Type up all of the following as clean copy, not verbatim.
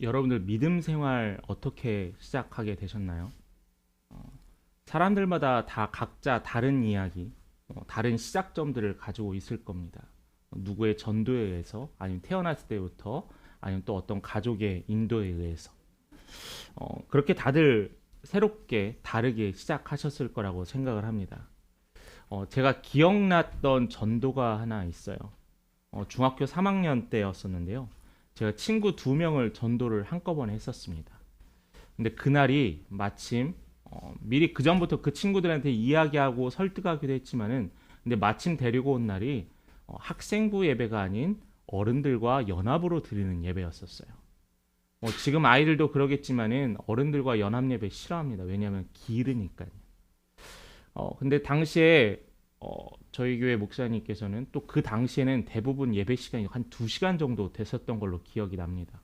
여러분들 믿음 생활 어떻게 시작하게 되셨나요? 어, 사람들마다 다 각자 다른 이야기, 다른 시작점들을 가지고 있을 겁니다. 누구의 전도에 의해서, 아니면 태어났을 때부터, 아니면 또 어떤 가족의 인도에 의해서. 그렇게 다들 새롭게 다르게 시작하셨을 거라고 생각을 합니다. 제가 기억났던 전도가 하나 있어요. 중학교 3학년 때였었는데요. 제가 친구 2명을 전도를 한꺼번에 했었습니다. 근데 그날이 마침 미리 그 전부터 그 친구들한테 이야기하고 설득하기도 했지만은 근데 마침 데리고 온 날이 학생부 예배가 아닌 어른들과 연합으로 드리는 예배였었어요. 지금 아이들도 그러겠지만은 어른들과 연합 예배 싫어합니다. 왜냐하면 길으니까요. 근데 당시에 저희 교회 목사님께서는 또 그 당시에는 대부분 예배 시간이 한 2시간 정도 됐었던 걸로 기억이 납니다.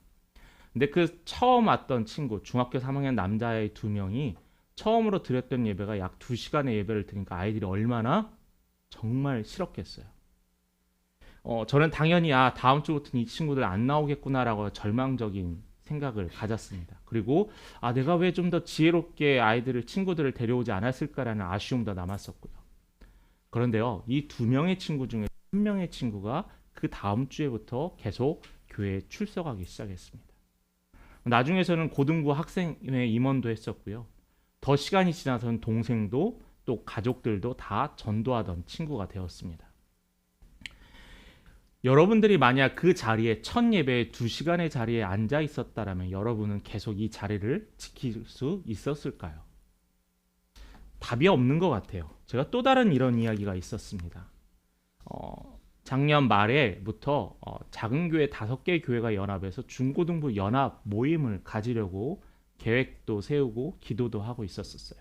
근데 그 처음 왔던 친구, 중학교 3학년 남자아이 2명이 처음으로 드렸던 예배가 약 2시간의 예배를 드리니까 아이들이 얼마나 정말 싫었겠어요. 저는 당연히 다음 주부터는 이 친구들 안 나오겠구나라고 절망적인 생각을 가졌습니다. 그리고 내가 왜 좀 더 지혜롭게 친구들을 데려오지 않았을까라는 아쉬움도 남았었고요. 그런데요, 이 2명의 친구 중에 1명의 친구가 그 다음 주에부터 계속 교회에 출석하기 시작했습니다. 나중에서는 고등부 학생회 임원도 했었고요. 더 시간이 지나서는 동생도 또 가족들도 다 전도하던 친구가 되었습니다. 여러분들이 만약 그 자리에 첫 예배에 2시간의 자리에 앉아 있었다면 여러분은 계속 이 자리를 지킬 수 있었을까요? 답이 없는 것 같아요. 제가 또 다른 이런 이야기가 있었습니다. 작년 말에부터 작은 교회 5개 교회가 연합해서 중고등부 연합 모임을 가지려고 계획도 세우고 기도도 하고 있었어요.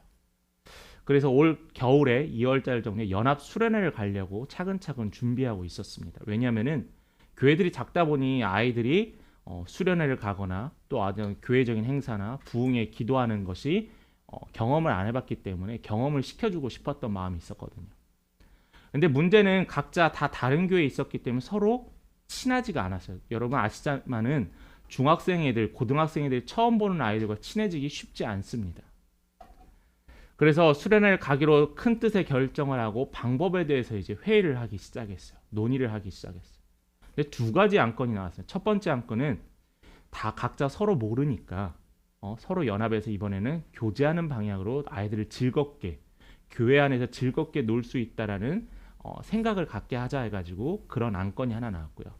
그래서 올 겨울에 2월달 정도에 연합 수련회를 가려고 차근차근 준비하고 있었습니다. 왜냐하면은 교회들이 작다 보니 아이들이 수련회를 가거나 또 어떤 교회적인 행사나 부흥에 기도하는 것이 경험을 안 해봤기 때문에 경험을 시켜주고 싶었던 마음이 있었거든요. 근데 문제는 각자 다 다른 교회에 있었기 때문에 서로 친하지가 않았어요. 여러분 아시지만은 중학생 애들, 고등학생 애들 처음 보는 아이들과 친해지기 쉽지 않습니다. 그래서 수련회를 가기로 큰 뜻의 결정을 하고 방법에 대해서 이제 회의를 하기 시작했어요. 논의를 하기 시작했어요. 근데 2가지 안건이 나왔어요. 첫 번째 안건은 다 각자 서로 모르니까 서로 연합해서 이번에는 교제하는 방향으로 아이들을 즐겁게 교회 안에서 즐겁게 놀 수 있다라는 생각을 갖게 하자 해가지고 그런 안건이 하나 나왔고요.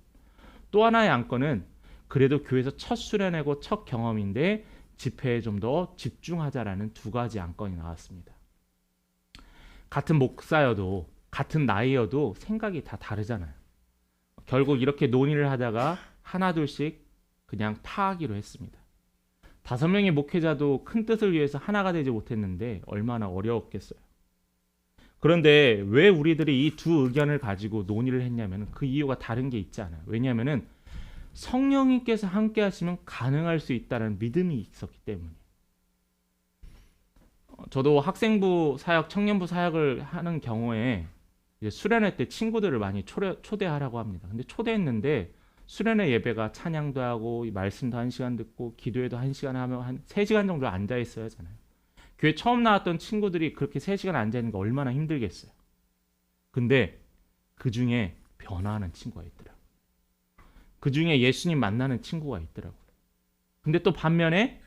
또 하나의 안건은 그래도 교회에서 첫 수련회고 첫 경험인데 집회에 좀 더 집중하자라는 2가지 안건이 나왔습니다. 같은 목사여도 같은 나이여도 생각이 다 다르잖아요. 결국 이렇게 논의를 하다가 하나 둘씩 그냥 파하기로 했습니다. 5명의 목회자도 큰 뜻을 위해서 하나가 되지 못했는데 얼마나 어려웠겠어요. 그런데 왜 우리들이 이 2 의견을 가지고 논의를 했냐면 그 이유가 다른 게 있지 않아요. 왜냐하면 성령님께서 함께 하시면 가능할 수 있다는 믿음이 있었기 때문에. 저도 학생부 사역, 청년부 사역을 하는 경우에 이제 수련회 때 친구들을 많이 초대하라고 합니다. 근데 초대했는데 수련회 예배가 찬양도 하고 말씀도 1시간 듣고 기도회도 1시간 하면 한 3시간 정도 앉아 있어야 하잖아요. 교회 처음 나왔던 친구들이 그렇게 3시간 앉아 있는 거 얼마나 힘들겠어요. 근데 그 중에 변화하는 친구가 있더라고요. 그 중에 예수님 만나는 친구가 있더라고요. 근데 또 반면에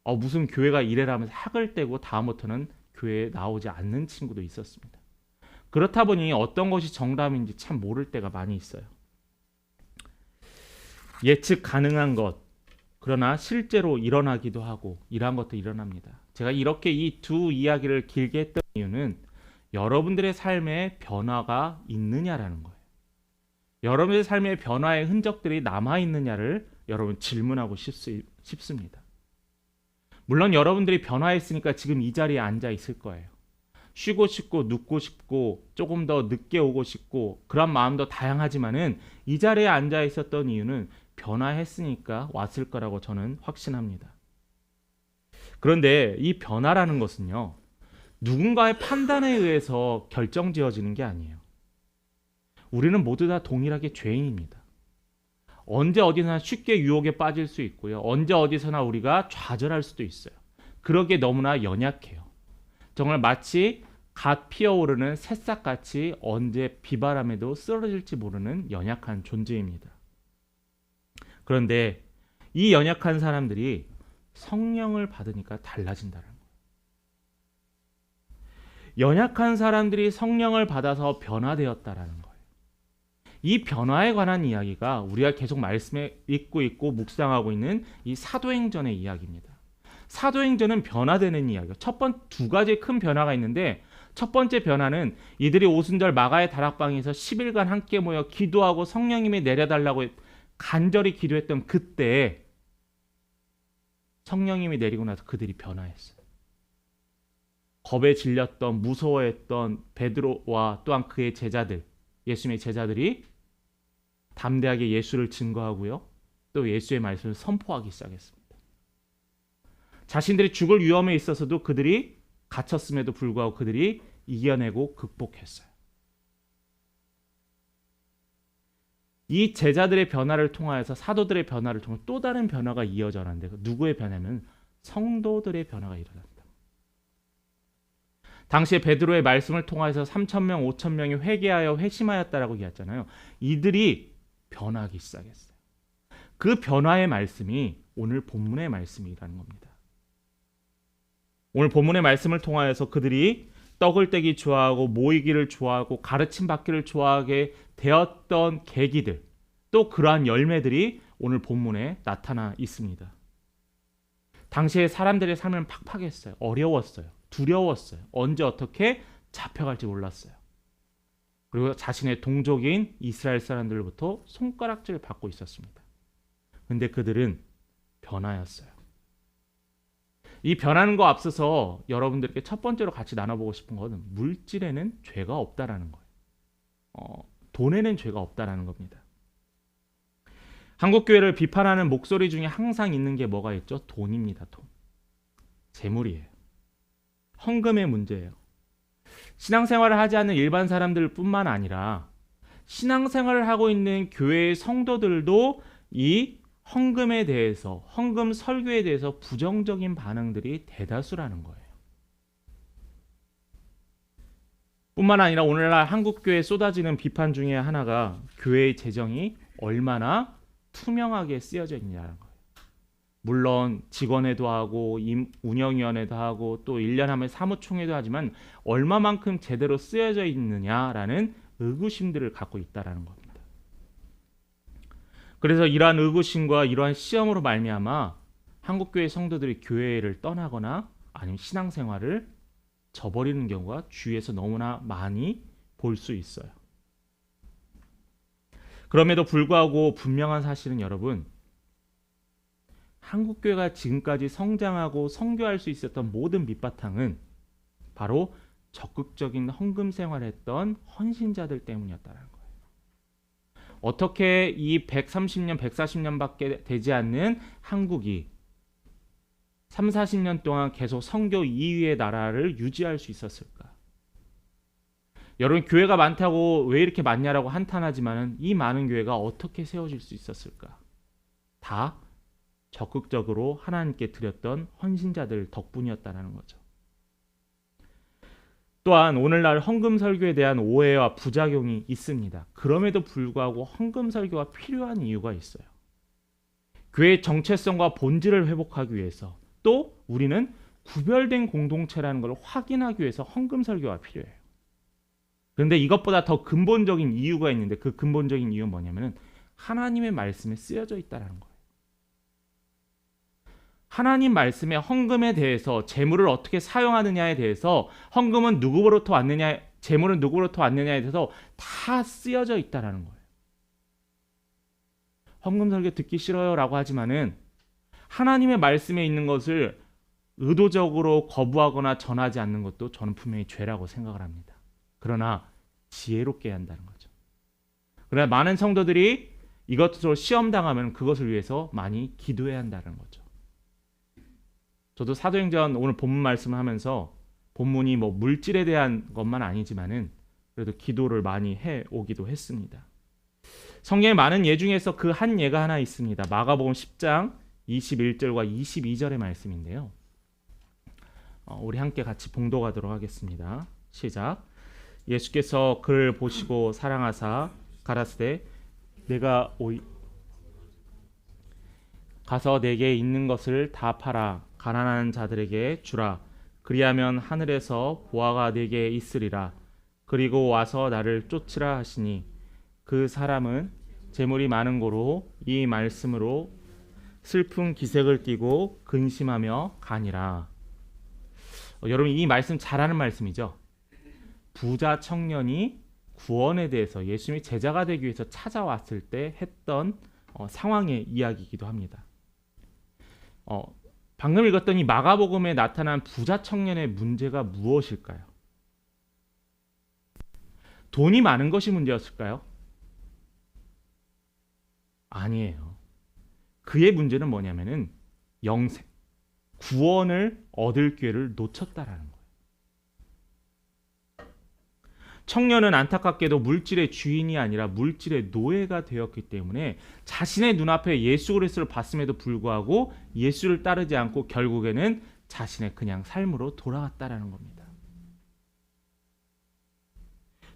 무슨 교회가 이래라면서 학을 떼고 다음부터는 교회에 나오지 않는 친구도 있었습니다. 그렇다 보니 어떤 것이 정답인지 참 모를 때가 많이 있어요. 예측 가능한 것, 그러나 실제로 일어나기도 하고 이러한 것도 일어납니다. 제가 이렇게 이 2 이야기를 길게 했던 이유는 여러분들의 삶에 변화가 있느냐라는 거예요. 여러분의 삶의 변화의 흔적들이 남아있느냐를 여러분 질문하고 싶습니다. 물론 여러분들이 변화했으니까 지금 이 자리에 앉아 있을 거예요. 쉬고 싶고 눕고 싶고 조금 더 늦게 오고 싶고 그런 마음도 다양하지만은 이 자리에 앉아 있었던 이유는 변화했으니까 왔을 거라고 저는 확신합니다. 그런데 이 변화라는 것은요, 누군가의 판단에 의해서 결정지어지는 게 아니에요. 우리는 모두 다 동일하게 죄인입니다. 언제 어디서나 쉽게 유혹에 빠질 수 있고요. 언제 어디서나 우리가 좌절할 수도 있어요. 그러기에 너무나 연약해요. 정말 마치 갓 피어오르는 새싹같이 언제 비바람에도 쓰러질지 모르는 연약한 존재입니다. 그런데 이 연약한 사람들이 성령을 받으니까 달라진다는 거예요. 연약한 사람들이 성령을 받아서 변화되었다라는 거예요. 이 변화에 관한 이야기가 우리가 계속 말씀에 읽고 있고 묵상하고 있는 이 사도행전의 이야기입니다. 사도행전은 변화되는 이야기예요. 두 가지 큰 변화가 있는데 첫 번째 변화는 이들이 오순절 마가의 다락방에서 10일간 함께 모여 기도하고 성령님이 내려달라고 간절히 기도했던 그때 성령님이 내리고 나서 그들이 변화했어요. 겁에 질렸던 무서워했던 베드로와 또한 그의 제자들, 예수님의 제자들이 담대하게 예수를 증거하고요. 또 예수의 말씀을 선포하기 시작했습니다. 자신들이 죽을 위험에 있어서도 그들이 갇혔음에도 불구하고 그들이 이겨내고 극복했어요. 이 제자들의 변화를 통하여서 사도들의 변화를 통해 또 다른 변화가 이어져 가는데 누구의 변화는 성도들의 변화가 일어납니다. 당시에 베드로의 말씀을 통하여서 3,000명, 5,000명이 회개하여 회심하였다라고 얘기했잖아요. 이들이 변하기 시작했어요. 그 변화의 말씀이 오늘 본문의 말씀이라는 겁니다. 오늘 본문의 말씀을 통하여서 그들이 떡을 떼기 좋아하고 모이기를 좋아하고 가르침 받기를 좋아하게 되었던 계기들, 또 그러한 열매들이 오늘 본문에 나타나 있습니다. 당시에 사람들의 삶은 팍팍했어요. 어려웠어요. 두려웠어요. 언제 어떻게 잡혀갈지 몰랐어요. 그리고 자신의 동족인 이스라엘 사람들로부터 손가락질을 받고 있었습니다. 근데 그들은 변화였어요. 이 변하는 거 앞서서 여러분들께 첫 번째로 같이 나눠보고 싶은 것은 물질에는 죄가 없다라는 거예요. 돈에는 죄가 없다라는 겁니다. 한국 교회를 비판하는 목소리 중에 항상 있는 게 뭐가 있죠? 돈입니다. 돈. 재물이에요. 헌금의 문제예요. 신앙생활을 하지 않는 일반 사람들뿐만 아니라 신앙생활을 하고 있는 교회의 성도들도 이 헌금에 대해서, 헌금 설교에 대해서 부정적인 반응들이 대다수라는 거예요. 뿐만 아니라 오늘날 한국교회에 쏟아지는 비판 중에 하나가 교회의 재정이 얼마나 투명하게 쓰여져 있냐는 거예요. 물론 직원회도 하고 운영위원회도 하고 또 1년 하면 사무총회도 하지만 얼마만큼 제대로 쓰여져 있느냐라는 의구심들을 갖고 있다는 겁니다. 그래서 이러한 의구심과 이러한 시험으로 말미암아 한국교회 성도들이 교회를 떠나거나 아니면 신앙생활을 저버리는 경우가 주위에서 너무나 많이 볼 수 있어요. 그럼에도 불구하고 분명한 사실은 여러분, 한국교회가 지금까지 성장하고 선교할 수 있었던 모든 밑바탕은 바로 적극적인 헌금 생활을 했던 헌신자들 때문이었다는 거예요. 어떻게 이 130년, 140년밖에 되지 않는 한국이 3, 40년 동안 계속 선교 2위의 나라를 유지할 수 있었을까? 여러분, 교회가 많다고 왜 이렇게 많냐라고 한탄하지만 이 많은 교회가 어떻게 세워질 수 있었을까? 다 적극적으로 하나님께 드렸던 헌신자들 덕분이었다는 거죠. 또한 오늘날 헌금 설교에 대한 오해와 부작용이 있습니다. 그럼에도 불구하고 헌금 설교가 필요한 이유가 있어요. 교회의 정체성과 본질을 회복하기 위해서, 또 우리는 구별된 공동체라는 걸 확인하기 위해서 헌금 설교가 필요해요. 그런데 이것보다 더 근본적인 이유가 있는데 그 근본적인 이유는 뭐냐면은 하나님의 말씀에 쓰여져 있다는 거예요. 하나님 말씀에 헌금에 대해서, 재물을 어떻게 사용하느냐에 대해서, 헌금은 누구로부터 왔느냐, 재물은 누구로부터 왔느냐에 대해서 다 쓰여져 있다는 거예요. 헌금 설교 듣기 싫어요라고 하지만은 하나님의 말씀에 있는 것을 의도적으로 거부하거나 전하지 않는 것도 저는 분명히 죄라고 생각을 합니다. 그러나 지혜롭게 해야 한다는 거죠. 그러나 많은 성도들이 이것으로 시험당하면 그것을 위해서 많이 기도해야 한다는 거죠. 저도 사도행전 오늘 본문 말씀을 하면서 본문이 뭐 물질에 대한 것만 아니지만은 그래도 기도를 많이 해 오기도 했습니다. 성경에 많은 예 중에서 그 한 예가 하나 있습니다. 마가복음 10장 21절과 22절의 말씀인데요. 우리 함께 같이 봉독하도록 하겠습니다. 시작. 예수께서 그를 보시고 사랑하사 가라사대 내가 가서 내게 있는 것을 다 팔아 가난한 자들에게 주라. 그리하면 하늘에서 보화가 내게 있으리라. 그리고 와서 나를 쫓으라 하시니 그 사람은 재물이 많은 고로 이 말씀으로 슬픈 기색을 띠고 근심하며 가니라. 여러분 이 말씀 잘 아는 말씀이죠. 부자 청년이 구원에 대해서 예수님이 제자가 되기 위해서 찾아왔을 때 했던 상황의 이야기이기도 합니다. 방금 읽었던 이 마가복음에 나타난 부자 청년의 문제가 무엇일까요? 돈이 많은 것이 문제였을까요? 아니에요. 그의 문제는 뭐냐면은 영생, 구원을 얻을 기회를 놓쳤다라는 거예요. 청년은 안타깝게도 물질의 주인이 아니라 물질의 노예가 되었기 때문에 자신의 눈앞에 예수 그리스도를 봤음에도 불구하고 예수를 따르지 않고 결국에는 자신의 그냥 삶으로 돌아왔다라는 겁니다.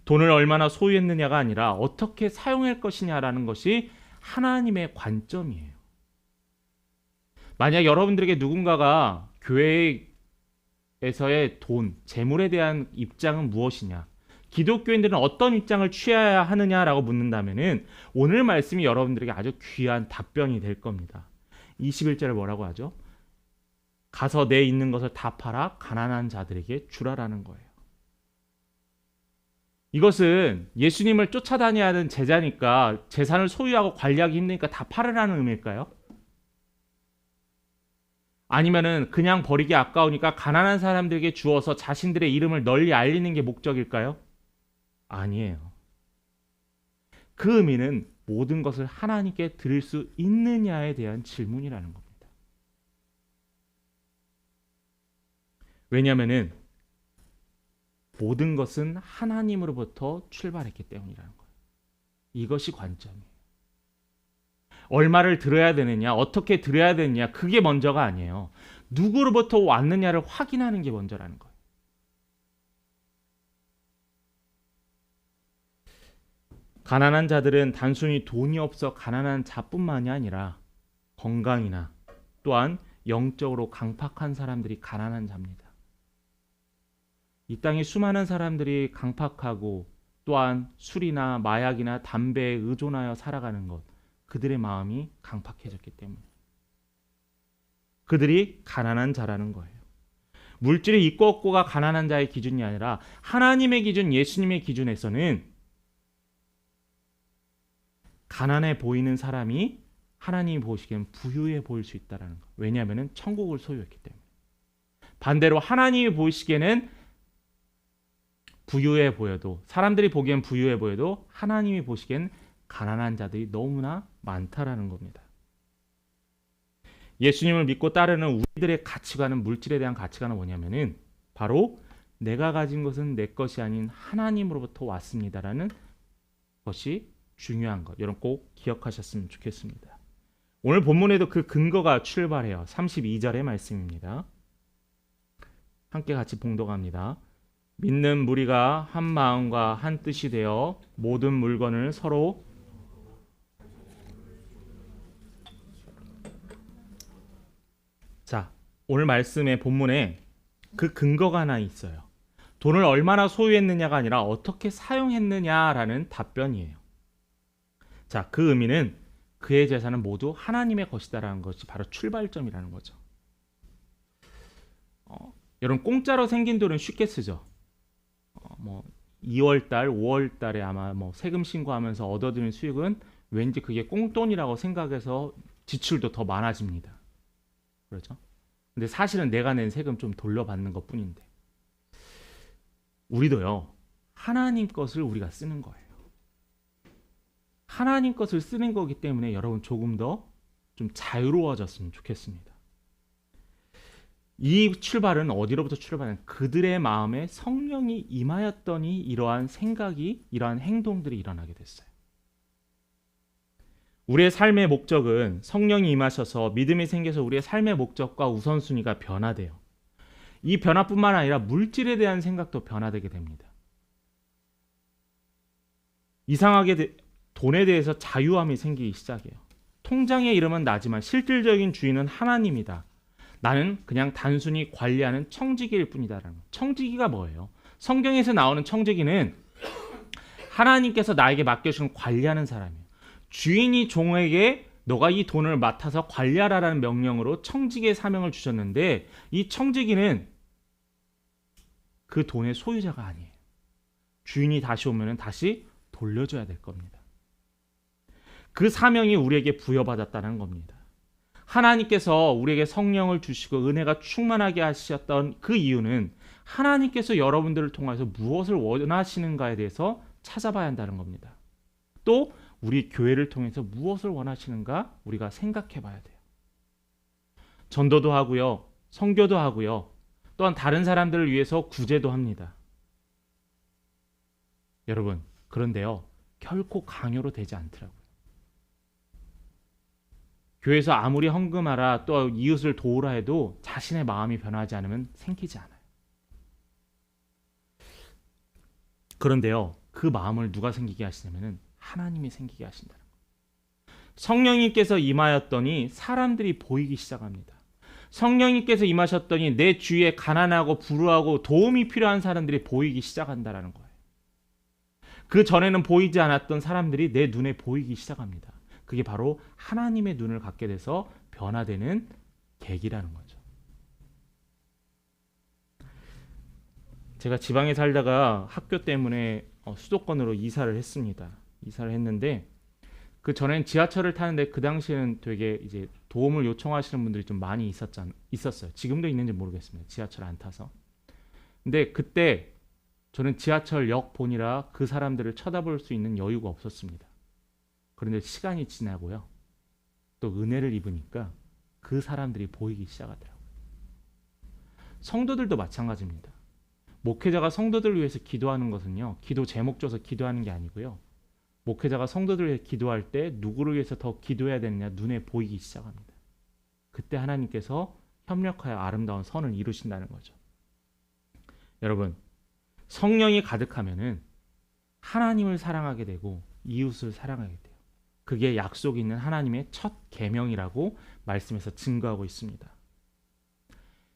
돈을 얼마나 소유했느냐가 아니라 어떻게 사용할 것이냐라는 것이 하나님의 관점이에요. 만약 여러분들에게 누군가가 교회에서의 돈, 재물에 대한 입장은 무엇이냐, 기독교인들은 어떤 입장을 취해야 하느냐라고 묻는다면은 오늘 말씀이 여러분들에게 아주 귀한 답변이 될 겁니다. 21절에 뭐라고 하죠? 가서 내 있는 것을 다 팔아 가난한 자들에게 주라라는 거예요. 이것은 예수님을 쫓아다녀야 하는 제자니까 재산을 소유하고 관리하기 힘드니까 다 팔으라는 의미일까요? 아니면은 그냥 버리기 아까우니까 가난한 사람들에게 주어서 자신들의 이름을 널리 알리는 게 목적일까요? 아니에요. 그 의미는 모든 것을 하나님께 드릴 수 있느냐에 대한 질문이라는 겁니다. 왜냐하면은 모든 것은 하나님으로부터 출발했기 때문이라는 거예요. 이것이 관점이에요. 얼마를 들어야 되느냐, 어떻게 들어야 되느냐, 그게 먼저가 아니에요. 누구로부터 왔느냐를 확인하는 게 먼저라는 거예요. 가난한 자들은 단순히 돈이 없어 가난한 자뿐만이 아니라 건강이나 또한 영적으로 강팍한 사람들이 가난한 자입니다. 이 땅에 수많은 사람들이 강팍하고 또한 술이나 마약이나 담배에 의존하여 살아가는 것, 그들의 마음이 강팍해졌기 때문에 그들이 가난한 자라는 거예요. 물질이 있고 없고가 가난한 자의 기준이 아니라 하나님의 기준, 예수님의 기준에서는 가난해 보이는 사람이 하나님이 보시기엔 부유해 보일 수 있다는 거. 왜냐하면 천국을 소유했기 때문에. 반대로 하나님이 보시기에는 부유해 보여도, 사람들이 보기엔 부유해 보여도 하나님이 보시기엔 가난한 자들이 너무나 많다라는 겁니다. 예수님을 믿고 따르는 우리들의 가치관은, 물질에 대한 가치관은 뭐냐면은 바로 내가 가진 것은 내 것이 아닌 하나님으로부터 왔습니다라는 것이 중요한 것. 여러분 꼭 기억하셨으면 좋겠습니다. 오늘 본문에도 그 근거가 출발해요. 32절의 말씀입니다. 함께 같이 봉독합니다. 믿는 무리가 한 마음과 한 뜻이 되어 모든 물건을 서로 자, 오늘 말씀의 본문에 그 근거가 하나 있어요. 돈을 얼마나 소유했느냐가 아니라 어떻게 사용했느냐라는 답변이에요. 자, 그 의미는 그의 재산은 모두 하나님의 것이다라는 것이 바로 출발점이라는 거죠. 여러분 공짜로 생긴 돈은 쉽게 쓰죠. 2월달, 5월달에 아마 세금 신고하면서 얻어들인 수익은 왠지 그게 꽁돈이라고 생각해서 지출도 더 많아집니다. 그렇죠? 근데 사실은 내가 낸 세금 좀 돌려받는 것뿐인데 우리도요 하나님 것을 우리가 쓰는 거예요. 하나님 것을 쓰는 거기 때문에 여러분 조금 더 좀 자유로워졌으면 좋겠습니다. 이 출발은 어디로부터 출발하는 그들의 마음에 성령이 임하였더니 이러한 생각이, 이러한 행동들이 일어나게 됐어요. 우리의 삶의 목적은 성령이 임하셔서 믿음이 생겨서 우리의 삶의 목적과 우선순위가 변화돼요. 이 변화뿐만 아니라 물질에 대한 생각도 변화되게 됩니다. 이상하게 돈에 대해서 자유함이 생기기 시작해요. 통장의 이름은 나지만 실질적인 주인은 하나님이다. 나는 그냥 단순히 관리하는 청지기일 뿐이다라는 거. 청지기가 뭐예요? 성경에서 나오는 청지기는 하나님께서 나에게 맡겨주신 관리하는 사람이에요. 주인이 종에게 너가 이 돈을 맡아서 관리하라라는 명령으로 청지기의 사명을 주셨는데 이 청지기는 그 돈의 소유자가 아니에요. 주인이 다시 오면 다시 돌려줘야 될 겁니다. 그 사명이 우리에게 부여받았다는 겁니다. 하나님께서 우리에게 성령을 주시고 은혜가 충만하게 하셨던 그 이유는 하나님께서 여러분들을 통해서 무엇을 원하시는가에 대해서 찾아봐야 한다는 겁니다. 또 우리 교회를 통해서 무엇을 원하시는가 우리가 생각해 봐야 돼요. 전도도 하고요. 선교도 하고요. 또한 다른 사람들을 위해서 구제도 합니다. 여러분, 그런데요. 결코 강요로 되지 않더라고요. 교회에서 아무리 헌금하라 또 이웃을 도우라 해도 자신의 마음이 변하지 않으면 생기지 않아요. 그런데요. 그 마음을 누가 생기게 하시냐면은 하나님이 생기게 하신다는 거예요. 성령님께서 임하였더니 사람들이 보이기 시작합니다. 성령님께서 임하셨더니 내 주위에 가난하고 불우하고 도움이 필요한 사람들이 보이기 시작한다는 거예요. 그 전에는 보이지 않았던 사람들이 내 눈에 보이기 시작합니다. 그게 바로 하나님의 눈을 갖게 돼서 변화되는 계기라는 거죠. 제가 지방에 살다가 학교 때문에 수도권으로 이사를 했습니다. 이사를 했는데 그 전엔 지하철을 타는데 그 당시에는 되게 이제 도움을 요청하시는 분들이 좀 많이 있었어요. 지금도 있는지 모르겠습니다. 지하철 안 타서. 근데 그때 저는 지하철역 보니라 그 사람들을 쳐다볼 수 있는 여유가 없었습니다. 그런데 시간이 지나고요. 또 은혜를 입으니까 그 사람들이 보이기 시작하더라고요. 성도들도 마찬가지입니다. 목회자가 성도들을 위해서 기도하는 것은요. 기도 제목 줘서 기도하는 게 아니고요. 목회자가 성도들을 위해 기도할 때 누구를 위해서 더 기도해야 되느냐 눈에 보이기 시작합니다. 그때 하나님께서 협력하여 아름다운 선을 이루신다는 거죠. 여러분, 성령이 가득하면은 하나님을 사랑하게 되고 이웃을 사랑하게 돼요. 그게 약속 있는 하나님의 첫 계명이라고 말씀에서 증거하고 있습니다.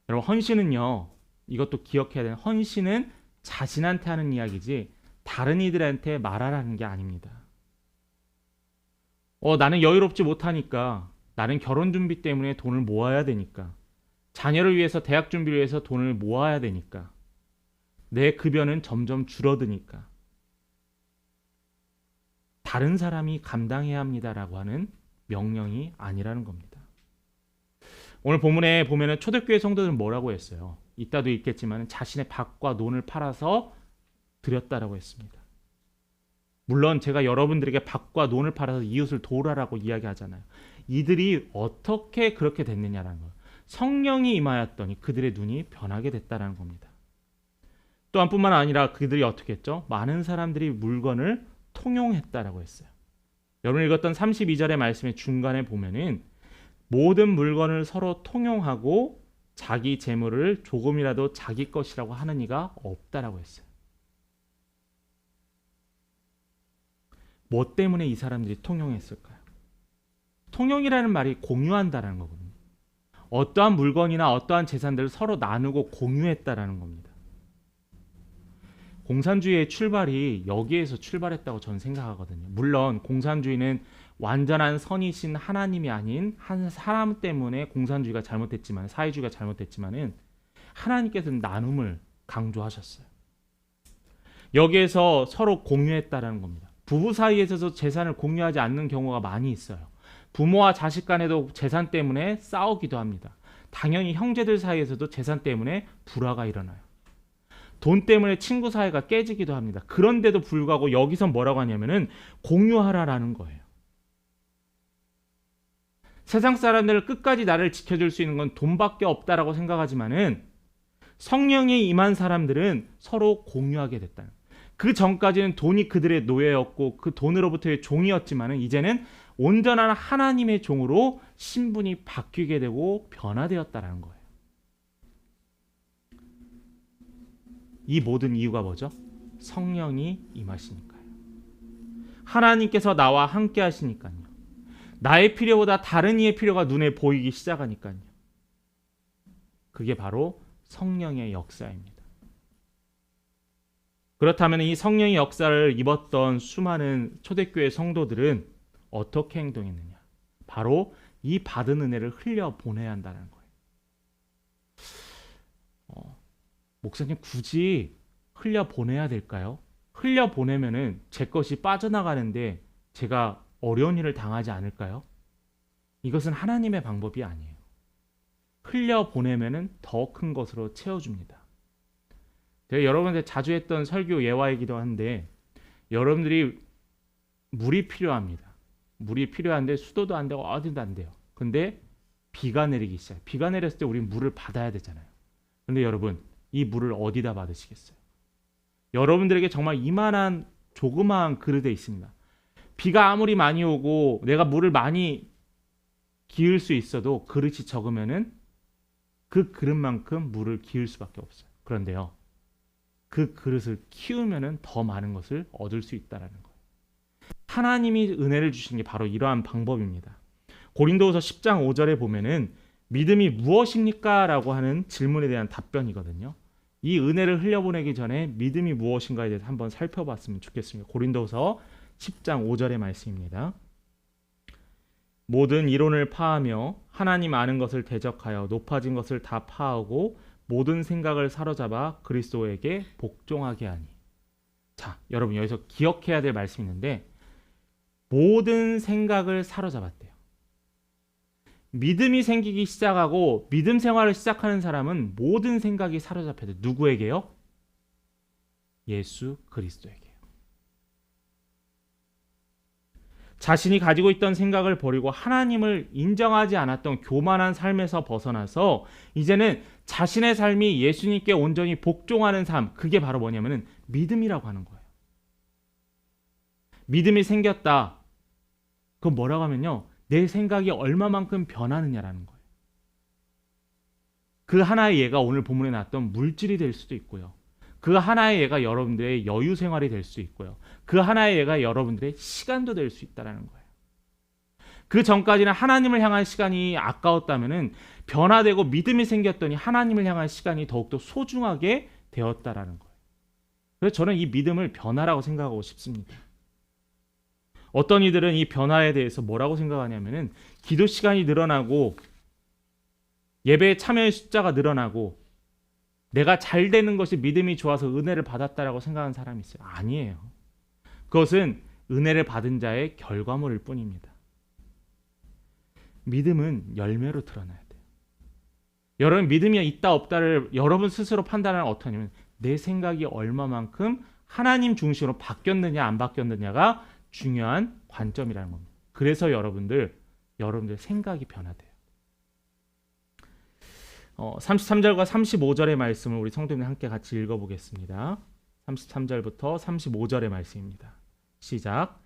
여러분, 헌신은요. 이것도 기억해야 되는 헌신은 자신한테 하는 이야기지 다른 이들한테 말하라는 게 아닙니다. 나는 여유롭지 못하니까 나는 결혼 준비 때문에 돈을 모아야 되니까 자녀를 위해서 대학 준비를 위해서 돈을 모아야 되니까 내 급여는 점점 줄어드니까 다른 사람이 감당해야 합니다라고 하는 명령이 아니라는 겁니다. 오늘 본문에 보면은 초대교회 성도들은 뭐라고 했어요? 이따도 있겠지만 자신의 밭과 논을 팔아서 드렸다라고 했습니다. 물론 제가 여러분들에게 밭과 논을 팔아서 이웃을 도우라라고 이야기하잖아요. 이들이 어떻게 그렇게 됐느냐라는 거예요. 성령이 임하였더니 그들의 눈이 변하게 됐다라는 겁니다. 또한 뿐만 아니라 그들이 어떻게 했죠? 많은 사람들이 물건을 통용했다라고 했어요. 여러분 읽었던 32절의 말씀의 중간에 보면은 모든 물건을 서로 통용하고 자기 재물을 조금이라도 자기 것이라고 하는 이가 없다라고 했어요. 뭐 때문에 이 사람들이 통용했을까요? 통용이라는 말이 공유한다라는 거거든요. 어떠한 물건이나 어떠한 재산들을 서로 나누고 공유했다라는 겁니다. 공산주의의 출발이 여기에서 출발했다고 저는 생각하거든요. 물론 공산주의는 완전한 선이신 하나님이 아닌 한 사람 때문에 공산주의가 잘못됐지만 사회주의가 잘못됐지만은 하나님께서는 나눔을 강조하셨어요. 여기에서 서로 공유했다라는 겁니다. 부부 사이에서도 재산을 공유하지 않는 경우가 많이 있어요. 부모와 자식 간에도 재산 때문에 싸우기도 합니다. 당연히 형제들 사이에서도 재산 때문에 불화가 일어나요. 돈 때문에 친구 사이가 깨지기도 합니다. 그런데도 불구하고 여기서 뭐라고 하냐면은 공유하라라는 거예요. 세상 사람들을 끝까지 나를 지켜줄 수 있는 건 돈밖에 없다라고 생각하지만은 성령이 임한 사람들은 서로 공유하게 됐다는 거예요. 그 전까지는 돈이 그들의 노예였고 그 돈으로부터의 종이었지만은 이제는 온전한 하나님의 종으로 신분이 바뀌게 되고 변화되었다라는 거예요. 이 모든 이유가 뭐죠? 성령이 임하시니까요. 하나님께서 나와 함께 하시니까요. 나의 필요보다 다른 이의 필요가 눈에 보이기 시작하니까요. 그게 바로 성령의 역사입니다. 그렇다면 이 성령의 역사를 입었던 수많은 초대교회 성도들은 어떻게 행동했느냐? 바로 이 받은 은혜를 흘려 보내야 한다는 거예요. 목사님 굳이 흘려 보내야 될까요? 흘려 보내면은 제 것이 빠져나가는데 제가 어려운 일을 당하지 않을까요? 이것은 하나님의 방법이 아니에요. 흘려 보내면은 더 큰 것으로 채워줍니다. 제가 여러분한테 자주 했던 설교 예화이기도 한데 여러분들이 물이 필요합니다. 물이 필요한데 수도도 안 되고 어디도 안 돼요. 근데 비가 내리기 시작해요. 비가 내렸을 때 우리는 물을 받아야 되잖아요. 근데 여러분 이 물을 어디다 받으시겠어요? 여러분들에게 정말 이만한 조그마한 그릇에 있습니다. 비가 아무리 많이 오고 내가 물을 많이 기울 수 있어도 그릇이 적으면은 그 그릇만큼 물을 기울 수밖에 없어요. 그런데요. 그 그릇을 키우면은 더 많은 것을 얻을 수 있다라는 거예요. 하나님이 은혜를 주신 게 바로 이러한 방법입니다. 고린도후서 10장 5절에 보면은 믿음이 무엇입니까? 라고 하는 질문에 대한 답변이거든요. 이 은혜를 흘려보내기 전에 믿음이 무엇인가에 대해서 한번 살펴봤으면 좋겠습니다. 고린도후서 10장 5절의 말씀입니다. 모든 이론을 파하며 하나님 아는 것을 대적하여 높아진 것을 다 파하고 모든 생각을 사로잡아 그리스도에게 복종하게 하니. 자, 여러분 여기서 기억해야 될 말씀이 있는데 모든 생각을 사로잡았대요. 믿음이 생기기 시작하고 믿음 생활을 시작하는 사람은 모든 생각이 사로잡혀야 돼요. 누구에게요? 예수 그리스도에게요. 자신이 가지고 있던 생각을 버리고 하나님을 인정하지 않았던 교만한 삶에서 벗어나서 이제는 자신의 삶이 예수님께 온전히 복종하는 삶, 그게 바로 뭐냐면은 믿음이라고 하는 거예요. 믿음이 생겼다. 그건 뭐라고 하면요. 내 생각이 얼마만큼 변하느냐라는 거예요. 그 하나의 예가 오늘 본문에 나왔던 물질이 될 수도 있고요. 그 하나의 예가 여러분들의 여유 생활이 될 수 있고요. 그 하나의 예가 여러분들의 시간도 될 수 있다는 거예요. 그 전까지는 하나님을 향한 시간이 아까웠다면은 변화되고 믿음이 생겼더니 하나님을 향한 시간이 더욱더 소중하게 되었다라는 거예요. 그래서 저는 이 믿음을 변화라고 생각하고 싶습니다. 어떤 이들은 이 변화에 대해서 뭐라고 생각하냐면은 기도 시간이 늘어나고 예배에 참여의 숫자가 늘어나고 내가 잘 되는 것이 믿음이 좋아서 은혜를 받았다라고 생각하는 사람이 있어요. 아니에요. 그것은 은혜를 받은 자의 결과물일 뿐입니다. 믿음은 열매로 드러나야 돼요. 여러분 믿음이 있다 없다를 여러분 스스로 판단하는 어떠냐면 내 생각이 얼마만큼 하나님 중심으로 바뀌었느냐 안 바뀌었느냐가 중요한 관점이라는 겁니다. 그래서 여러분들 생각이 변화돼요. 33절과 35절의 말씀을 우리 성도님 함께 같이 읽어보겠습니다. 33절부터 35절의 말씀입니다. 시작.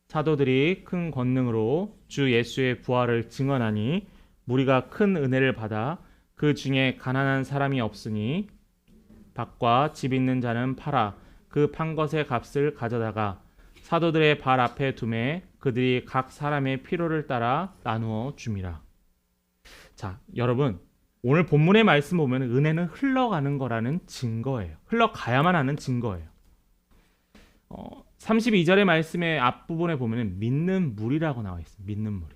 사도들이 큰 권능으로 주 예수의 부활을 증언하니 무리가 큰 은혜를 받아 그 중에 가난한 사람이 없으니 밭과 집 있는 자는 팔아 그 판 것의 값을 가져다가 사도들의 발 앞에 두매 그들이 각 사람의 필요를 따라 나누어 줌이라. 자, 여러분 오늘 본문의 말씀 보면 은혜는 흘러가는 거라는 증거예요. 흘러가야만 하는 증거예요. 32절의 말씀의 앞부분에 보면 믿는 물이라고 나와 있습니다. 믿는 물.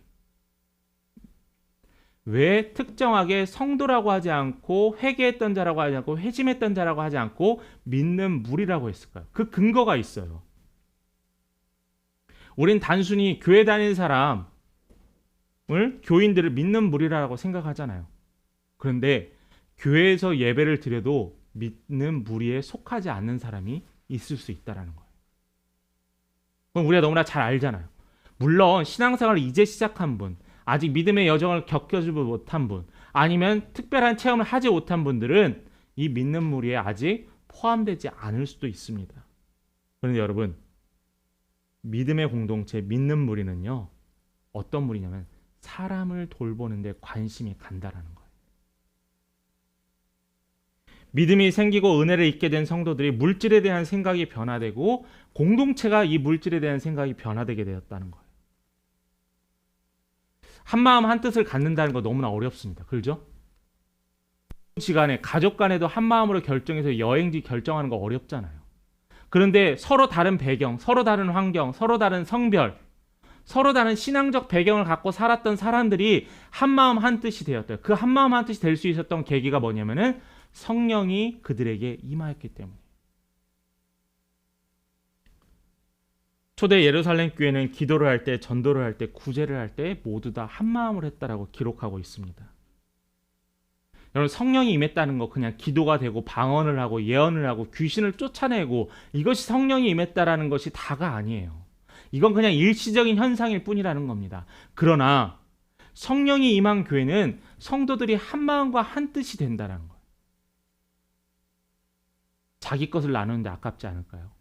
왜 특정하게 성도라고 하지 않고 회개했던 자라고 하지 않고 회심했던 자라고 하지 않고 믿는 물이라고 했을까요? 그 근거가 있어요. 우린 단순히 교회 다니는 사람을 교인들을 믿는 물이라고 생각하잖아요. 그런데 교회에서 예배를 드려도 믿는 무리에 속하지 않는 사람이 있을 수 있다는 거예요. 그건 우리가 너무나 잘 알잖아요. 물론 신앙생활을 이제 시작한 분, 아직 믿음의 여정을 겪어주지 못한 분, 아니면 특별한 체험을 하지 못한 분들은 이 믿는 무리에 아직 포함되지 않을 수도 있습니다. 그런데 여러분, 믿음의 공동체, 믿는 무리는요, 어떤 물이냐면 사람을 돌보는데 관심이 간다라는 거예요. 믿음이 생기고 은혜를 잊게 된 성도들이 물질에 대한 생각이 변화되고 공동체가 이 물질에 대한 생각이 변화되게 되었다는 거예요. 한 마음 한 뜻을 갖는다는 거 너무나 어렵습니다. 그렇죠? 시간에 가족 간에도 한 마음으로 결정해서 여행지 결정하는 거 어렵잖아요. 그런데 서로 다른 배경, 서로 다른 환경, 서로 다른 성별, 서로 다른 신앙적 배경을 갖고 살았던 사람들이 한 마음 한 뜻이 되었대요. 그 한 마음 한 뜻이 될 수 있었던 계기가 뭐냐면은 성령이 그들에게 임하였기 때문에. 초대 예루살렘 교회는 기도를 할 때, 전도를 할 때, 구제를 할 때 모두 다 한 마음을 했다라고 기록하고 있습니다. 여러분, 성령이 임했다는 거 그냥 기도가 되고 방언을 하고 예언을 하고 귀신을 쫓아내고 이것이 성령이 임했다라는 것이 다가 아니에요. 이건 그냥 일시적인 현상일 뿐이라는 겁니다. 그러나 성령이 임한 교회는 성도들이 한 마음과 한 뜻이 된다는 거예요. 자기 것을 나누는데 아깝지 않을까요?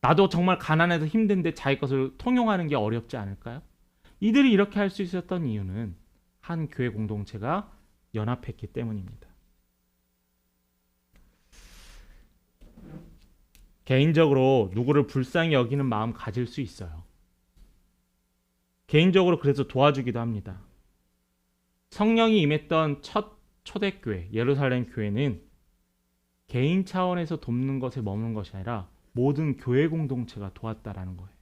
나도 정말 가난해서 힘든데 자기 것을 통용하는 게 어렵지 않을까요? 이들이 이렇게 할 수 있었던 이유는 한 교회 공동체가 연합했기 때문입니다. 개인적으로 누구를 불쌍히 여기는 마음 가질 수 있어요. 개인적으로 그래서 도와주기도 합니다. 성령이 임했던 첫 초대교회 예루살렘 교회는 개인 차원에서 돕는 것에 머무는 것이 아니라 모든 교회 공동체가 도왔다라는 거예요.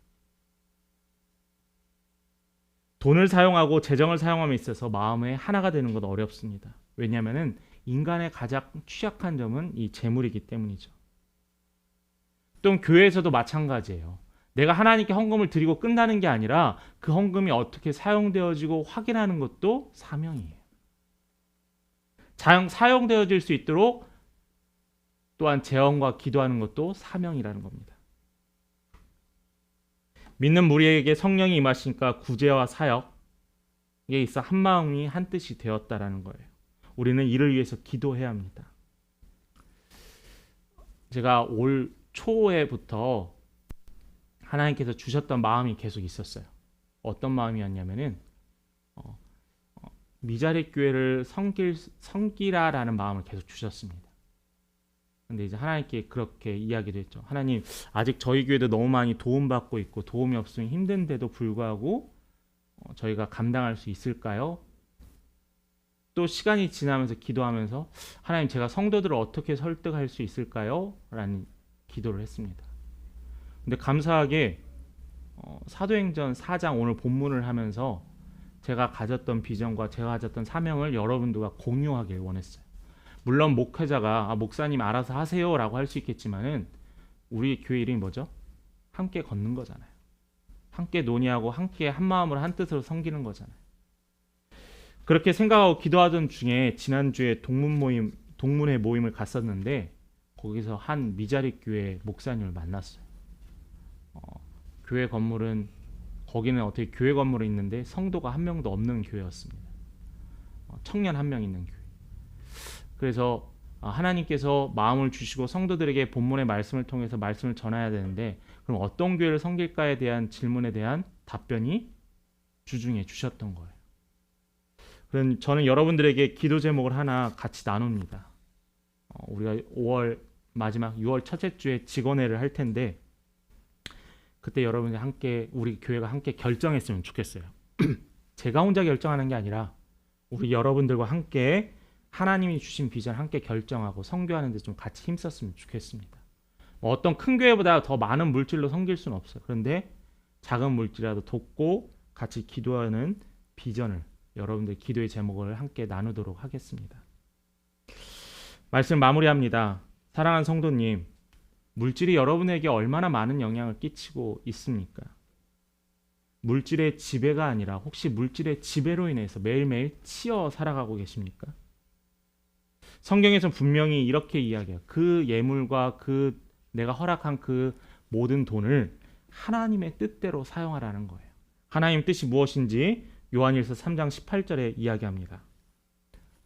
돈을 사용하고 재정을 사용함에 있어서 마음에 하나가 되는 건 어렵습니다. 왜냐하면 인간의 가장 취약한 점은 이 재물이기 때문이죠. 또 교회에서도 마찬가지예요. 내가 하나님께 헌금을 드리고 끝나는 게 아니라 그 헌금이 어떻게 사용되어지고 확인하는 것도 사명이에요. 사용되어질 수 있도록 또한 재원과 기도하는 것도 사명이라는 겁니다. 믿는 무리에게 성령이 임하시니까 구제와 사역에 있어 한 마음이 한 뜻이 되었다라는 거예요. 우리는 이를 위해서 기도해야 합니다. 제가 올 초에부터 하나님께서 주셨던 마음이 계속 있었어요. 어떤 마음이었냐면은 미자립 교회를 섬기라라는 마음을 계속 주셨습니다. 근데 이제 하나님께 그렇게 이야기도 했죠. 하나님, 아직 저희 교회도 너무 많이 도움받고 있고 도움이 없으면 힘든데도 불구하고 저희가 감당할 수 있을까요? 또 시간이 지나면서 기도하면서 하나님, 제가 성도들을 어떻게 설득할 수 있을까요? 라는 기도를 했습니다. 근데 감사하게 사도행전 4장 오늘 본문을 하면서 제가 가졌던 비전과 제가 가졌던 사명을 여러분들과 공유하길 원했어요. 물론 목회자가 목사님 알아서 하세요라고 할 수 있겠지만은 우리 교회 이름이 뭐죠? 함께 걷는 거잖아요. 함께 논의하고 함께 한 마음으로 한 뜻으로 섬기는 거잖아요. 그렇게 생각하고 기도하던 중에 지난주에 동문회 모임을 갔었는데 거기서 한 미자립 교회 목사님을 만났어요. 교회 건물은 거기는 어떻게 교회 건물이 있는데 성도가 한 명도 없는 교회였습니다. 청년 한 명 있는 교회. 그래서 하나님께서 마음을 주시고 성도들에게 본문의 말씀을 통해서 말씀을 전해야 되는데 그럼 어떤 교회를 섬길까에 대한 질문에 대한 답변이 주중에 주셨던 거예요. 그럼 저는 여러분들에게 기도 제목을 하나 같이 나눕니다. 우리가 5월 마지막 6월 첫째 주에 직원회를 할 텐데 그때 여러분이 함께 우리 교회가 함께 결정했으면 좋겠어요. 제가 혼자 결정하는 게 아니라 우리 여러분들과 함께 하나님이 주신 비전 함께 결정하고 선교하는 데 좀 같이 힘썼으면 좋겠습니다. 어떤 큰 교회보다 더 많은 물질로 섬길 수는 없어요. 그런데 작은 물질이라도 돕고 같이 기도하는 비전을 여러분들 기도의 제목을 함께 나누도록 하겠습니다. 말씀 마무리합니다. 사랑하는 성도님, 물질이 여러분에게 얼마나 많은 영향을 끼치고 있습니까? 물질의 지배가 아니라 혹시 물질의 지배로 인해서 매일매일 치여 살아가고 계십니까? 성경에서 분명히 이렇게 이야기해요. 그 예물과 그 내가 허락한 그 모든 돈을 하나님의 뜻대로 사용하라는 거예요. 하나님의 뜻이 무엇인지 요한일서 3장 18절에 이야기합니다.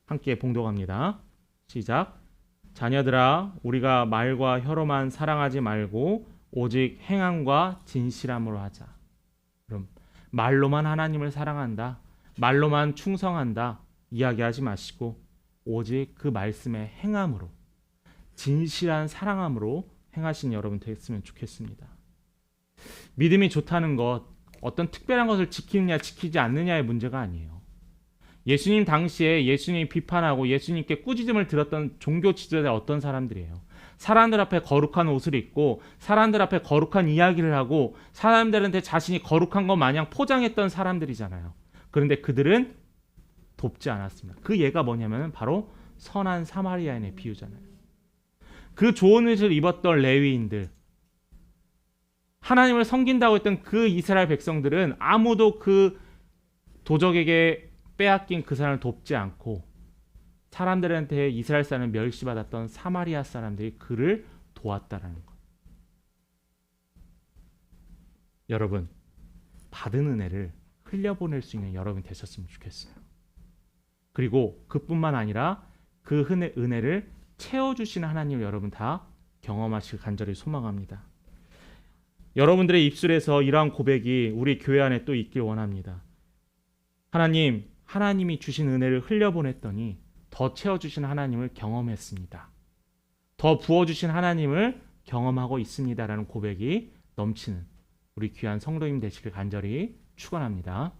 함께 봉독합니다. 시작. 자녀들아, 우리가 말과 혀로만 사랑하지 말고 오직 행함과 진실함으로 하자. 그럼 말로만 하나님을 사랑한다, 말로만 충성한다 이야기하지 마시고 오직 그 말씀의 행함으로, 진실한 사랑함으로 행하신 여러분 됐으면 좋겠습니다. 믿음이 좋다는 것, 어떤 특별한 것을 지키느냐 지키지 않느냐의 문제가 아니에요. 예수님 당시에 예수님이 비판하고 예수님께 꾸짖음을 들었던 종교 지도자들 어떤 사람들이에요? 사람들 앞에 거룩한 옷을 입고 사람들 앞에 거룩한 이야기를 하고 사람들한테 자신이 거룩한 것 마냥 포장했던 사람들이잖아요. 그런데 그들은 돕지 않았습니다. 그 예가 뭐냐면 바로 선한 사마리아인의 비유잖아요. 그 좋은 옷을 입었던 레위인들, 하나님을 섬긴다고 했던 그 이스라엘 백성들은 아무도 그 도적에게 빼앗긴 그 사람을 돕지 않고 사람들한테 이스라엘 사람을 멸시받았던 사마리아 사람들이 그를 도왔다라는 것. 여러분, 받은 은혜를 흘려보낼 수 있는 여러분 되셨으면 좋겠어요. 그리고 그뿐만 아니라 그 은혜를 채워주시는 하나님 여러분 다 경험하시길 간절히 소망합니다. 여러분들의 입술에서 이러한 고백이 우리 교회 안에 또 있길 원합니다. 하나님이 주신 은혜를 흘려보냈더니 더 채워주신 하나님을 경험했습니다. 더 부어주신 하나님을 경험하고 있습니다라는 고백이 넘치는 우리 귀한 성도님 되시길 간절히 축원합니다.